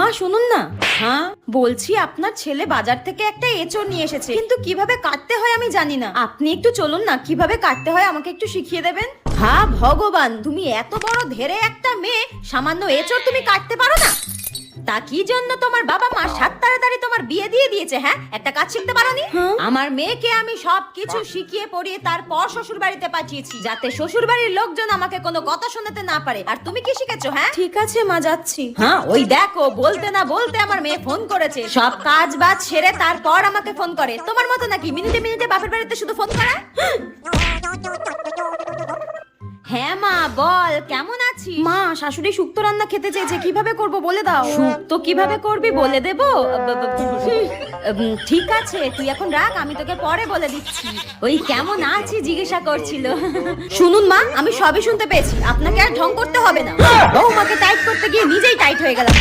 মা শুনুন না। হ্যাঁ বলছি, আপনার ছেলে বাজার থেকে একটা এঁচড় নিয়ে এসেছে, কিন্তু কিভাবে কাটতে হয় আমি জানি না। আপনি একটু চলুন না, কিভাবে কাটতে হয় আমাকে একটু শিখিয়ে দেবেন। হ্যাঁ ভগবান, তুমি এত বড় ধেরে একটা মেয়ে, সামান্য এঁচড় তুমি কাটতে পারো না? তা কি জন্য তোমার বাবা মা সাত তাড়াতাড়ি তোমার বিয়ে দিয়ে দিয়েছে? হ্যাঁ, একটা কাজ শিখতে পারোনি? আমার মেয়েকে আমি সবকিছু শিখিয়ে পড়িয়ে তারপর শ্বশুর বাড়িতে পাঠিয়েছি, যাতে শ্বশুর বাড়ির লোকজন আমাকে কোনো কথা শোনাতে না পারে। আর তুমি কি শিখেছো? হ্যাঁ ঠিক আছে মা, যাচ্ছি। হ্যাঁ ওই দেখো, বলতে না বলতে আমার মেয়ে ফোন করেছে। সব কাজ বাজ সেরে তারপর আমাকে ফোন করে। তোমার মতো নাকি মিনিটে মিনিটে বাপের বাড়িতে শুধু ফোন করা? হ্যাঁ মা বল, কেমন আছিস? মা শাশুড়ি শুক্তো রান্না খেতে চেয়েছে, কিভাবে করব বলে দাও। শুক্তো কিভাবে করবি বলে দেবো? ঠিক আছে, তুই এখন রাখ, আমি তোকে পরে বলে দিচ্ছি। ওই কেমন আছি জিজ্ঞাসা করছিল। শুনুন মা, আমি সবই শুনতে পেয়েছি, আপনাকে আর ঢং করতে হবে না। বৌমাকে টাইট করতে গিয়ে নিজেই টাইট হয়ে গেলাম।